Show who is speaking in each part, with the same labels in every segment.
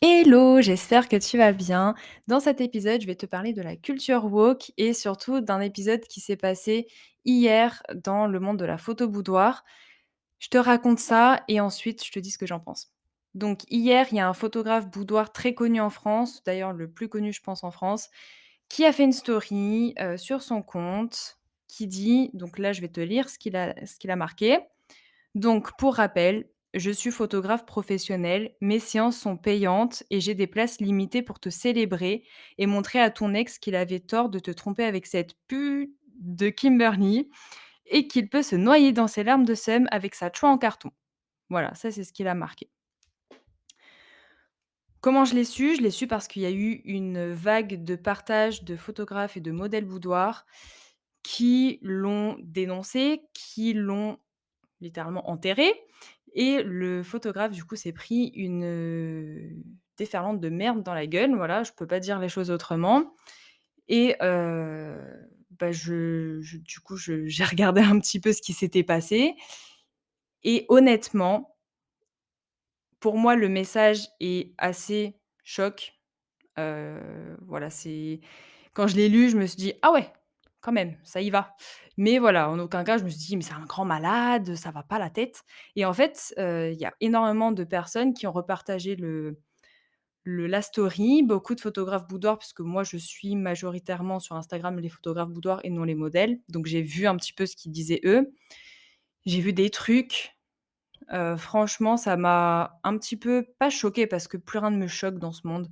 Speaker 1: Hello, j'espère que tu vas bien. Dans cet épisode, je vais te parler de la culture woke et surtout d'un épisode qui s'est passé hier dans le monde de la photo boudoir. Je te raconte ça et ensuite je te dis ce que j'en pense. Donc hier, il y a un photographe boudoir très connu en France, d'ailleurs le plus connu je pense en France, qui a fait une story sur son compte qui dit, donc là je vais te lire ce qu'il a marqué. Donc, pour rappel, je suis photographe professionnel, mes séances sont payantes et j'ai des places limitées pour te célébrer et montrer à ton ex qu'il avait tort de te tromper avec cette pute de Kimberly et qu'il peut se noyer dans ses larmes de seum avec sa chouin en carton. Voilà, ça c'est ce qu'il a marqué. Comment je l'ai su? Je l'ai su parce qu'il y a eu une vague de partage de photographes et de modèles boudoirs qui l'ont dénoncé, qui l'ont littéralement enterré et le photographe du coup s'est pris une, déferlante de merde dans la gueule, voilà, je peux pas dire les choses autrement et bah, je du coup, j'ai regardé un petit peu ce qui s'était passé et honnêtement, pour moi, le message est assez choc. Voilà, c'est quand je l'ai lu, je me suis dit: «Ah ouais, quand même, ça y va». Mais voilà, en aucun cas, je me suis dit: «Mais c'est un grand malade, ça va pas la tête» et en fait, il y a énormément de personnes qui ont repartagé la story, beaucoup de photographes boudoirs, puisque moi, je suis majoritairement sur Instagram les photographes boudoirs et non les modèles. Donc j'ai vu un petit peu ce qu'ils disaient eux. J'ai vu des trucs, franchement, ça m'a un petit peu pas choquée parce que plus rien ne me choque dans ce monde.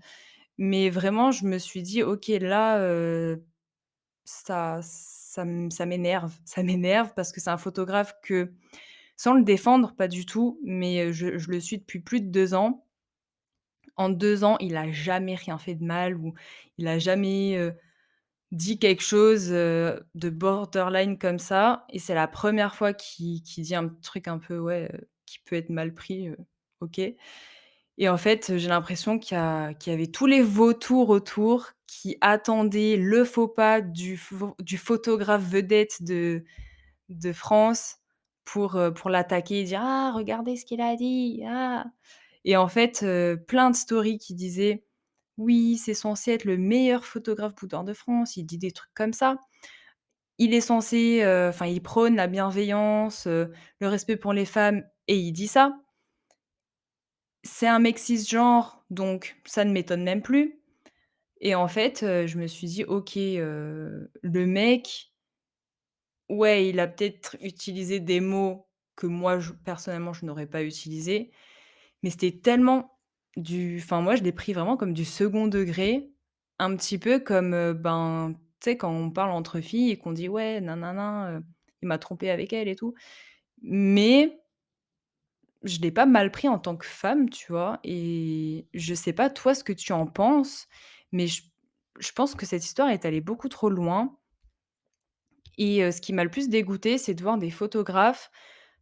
Speaker 1: Mais vraiment, je me suis dit: «OK, là, ça m'énerve. Ça m'énerve parce que c'est un photographe que, sans le défendre, pas du tout, mais je le suis depuis plus de 2 ans. En 2 ans, il a jamais rien fait de mal ou il a jamais, dit quelque chose, de borderline comme ça et c'est la première fois qu'il dit un truc un peu, ouais, qui peut être mal pris, OK. Et en fait, j'ai l'impression qu'il y avait tous les vautours autour qui attendaient le faux pas du photographe vedette de France pour l'attaquer et dire: «Ah regardez ce qu'il a dit, ah!» et en fait, plein de stories qui disaient: «Oui, c'est censé être le meilleur photographe boudoir de France, il dit des trucs comme ça. Il est censé, enfin il prône la bienveillance, le respect pour les femmes et il dit ça. C'est un mec cisgenre, donc ça ne m'étonne même plus» et en fait, je me suis dit: «OK, le mec, ouais, il a peut-être utilisé des mots que moi je personnellement je n'aurais pas utilisés, mais c'était tellement enfin moi je l'ai pris vraiment comme du second degré, un petit peu comme, ben, tu sais quand on parle entre filles et qu'on dit: «Ouais, nin il m'a trompé avec elle et tout». Mais je l'ai pas mal pris en tant que femme, tu vois? Et je sais pas toi ce que tu en penses, mais je pense que cette histoire est allée beaucoup trop loin et ce qui m'a le plus dégoûtée, c'est de voir des photographes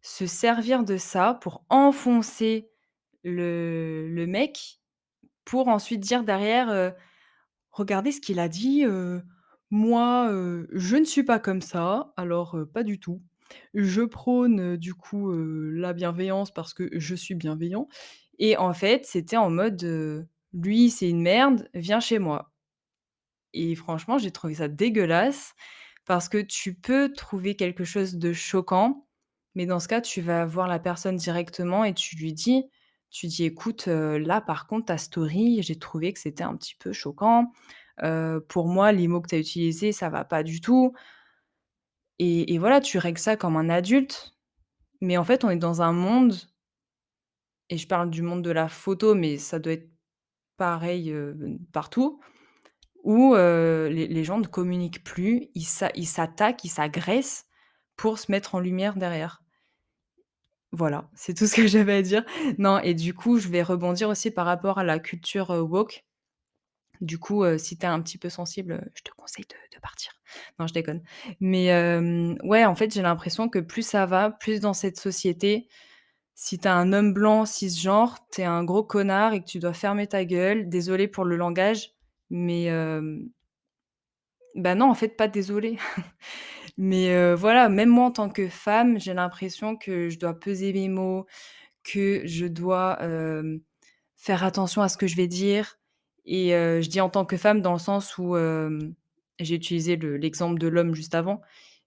Speaker 1: se servir de ça pour enfoncer le mec, pour ensuite dire derrière, «Regardez ce qu'il a dit, moi, je ne suis pas comme ça, alors, pas du tout. Je prône, du coup, la bienveillance parce que je suis bienveillant» et en fait, c'était en mode, «Lui, c'est une merde, viens chez moi» et franchement, j'ai trouvé ça dégueulasse parce que tu peux trouver quelque chose de choquant, mais dans ce cas, tu vas voir la personne directement et tu dis: «Écoute, là, par contre, ta story, j'ai trouvé que c'était un petit peu choquant. Pour moi, les mots que tu as utilisés, ça va pas du tout» et voilà, tu règles ça comme un adulte. Mais en fait, on est dans un monde et je parle du monde de la photo, mais ça doit être pareil, partout, où, les gens ne communiquent plus, ils s'attaquent, ils s'agressent pour se mettre en lumière derrière. Voilà, c'est tout ce que j'avais à dire. Non et du coup, je vais rebondir aussi par rapport à la culture, woke. Du coup, si tu es un petit peu sensible, je te conseille de partir. Non, je déconne. Mais ouais, en fait, j'ai l'impression que plus ça va, plus dans cette société, si tu es un homme blanc cisgenre, tu es un gros connard et que tu dois fermer ta gueule. Désolée pour le langage, mais bah, non, en fait, pas désolée. Mais voilà, même moi, en tant que femme, j'ai l'impression que je dois peser mes mots, que je dois, faire attention à ce que je vais dire et je dis en tant que femme dans le sens où, j'ai utilisé l'exemple de l'homme juste avant,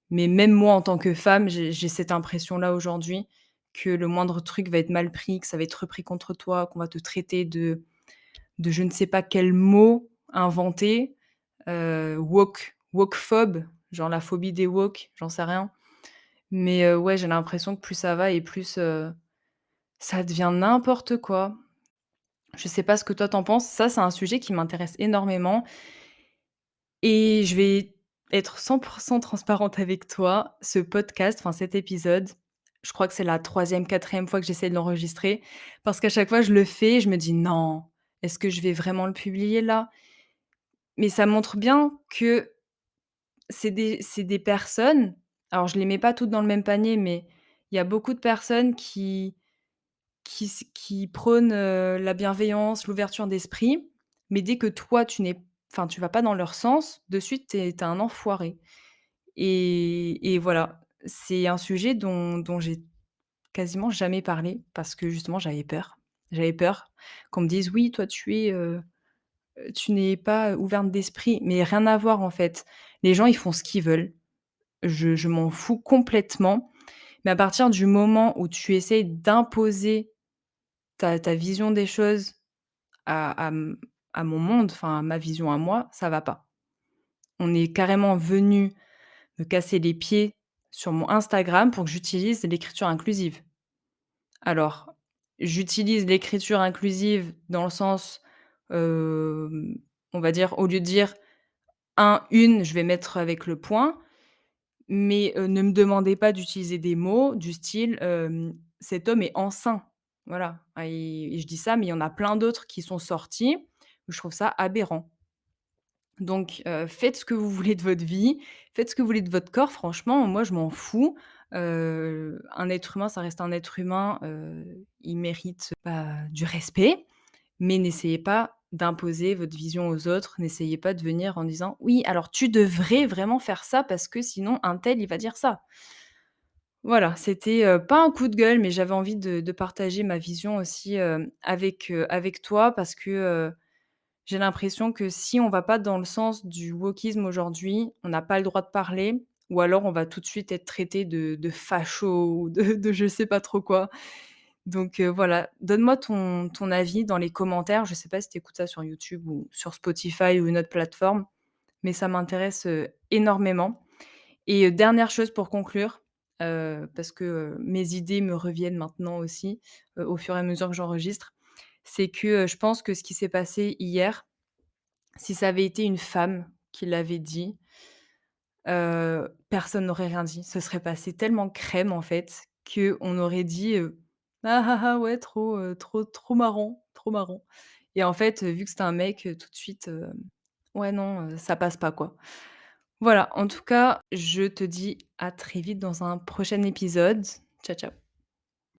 Speaker 1: mais même moi en tant que femme, j'ai cette impression-là aujourd'hui que le moindre truc va être mal pris, que ça va être repris contre toi, qu'on va te traiter de je ne sais pas quel mot inventé, wokephobe, genre la phobie des woke, j'en sais rien. Mais ouais, j'ai l'impression que plus ça va et plus, ça devient n'importe quoi. Je sais pas ce que toi tu en penses. Ça, c'est un sujet qui m'intéresse énormément et je vais être 100 transparente avec toi. Ce podcast, enfin cet épisode, je crois que c'est la troisième, quatrième fois que j'essaie de l'enregistrer parce qu'à chaque fois je le fais et je me dis: «Non, est-ce que je vais vraiment le publier là?» Mais ça montre bien que c'est des personnes, alors je les mets pas toutes dans le même panier, mais il y a beaucoup de personnes qui prônent, la bienveillance, l'ouverture d'esprit, mais dès que toi tu vas pas dans leur sens, de suite tu es un enfoiré et voilà. C'est un sujet dont j'ai quasiment jamais parlé parce que justement j'avais peur. J'avais peur qu'on me dise: «Oui, toi tu n'es pas ouverte d'esprit», mais rien à voir en fait. Les gens, ils font ce qu'ils veulent. Je m'en fous complètement, mais à partir du moment où tu essayes d'imposer ta vision des choses à mon monde, enfin à ma vision à moi, ça va pas. On est carrément venu me casser les pieds sur mon Instagram pour que j'utilise l'écriture inclusive. Alors, j'utilise l'écriture inclusive dans le sens, on va dire, au lieu de dire un une, je vais mettre avec le point. Mais, ne me demandez pas d'utiliser des mots du style, «Cet homme est enceint». Voilà, et je dis ça, mais il y en a plein d'autres qui sont sortis, où je trouve ça aberrant. Donc, faites ce que vous voulez de votre vie, faites ce que vous voulez de votre corps, franchement, moi je m'en fous. Un être humain, ça reste un être humain, il mérite, bah, du respect. Mais n'essayez pas d'imposer votre vision aux autres. N'essayez pas de venir en disant: «Oui, alors tu devrais vraiment faire ça parce que sinon un tel, il va dire ça». Voilà, c'était, pas un coup de gueule, mais j'avais envie de partager ma vision aussi, avec toi parce que, j'ai l'impression que si on va pas dans le sens du wokisme aujourd'hui, on n'a pas le droit de parler ou alors on va tout de suite être traité de facho ou de je sais pas trop quoi. Donc voilà, donne-moi ton avis dans les commentaires. Je sais pas si tu écoutes ça sur YouTube ou sur Spotify ou une autre plateforme, mais ça m'intéresse, énormément et dernière chose pour conclure, parce que, mes idées me reviennent maintenant aussi, au fur et à mesure que j'enregistre, c'est que, je pense que ce qui s'est passé hier, si ça avait été une femme qui l'avait dit, personne n'aurait rien dit. Ce serait passé tellement crème, en fait, qu'on aurait dit, «Ah, ah, ah, ouais, trop marrant, trop marrant» et en fait, vu que c'était un mec, tout de suite, ouais, non, ça passe pas, quoi. Voilà, en tout cas, je te dis à très vite dans un prochain épisode. Ciao, ciao.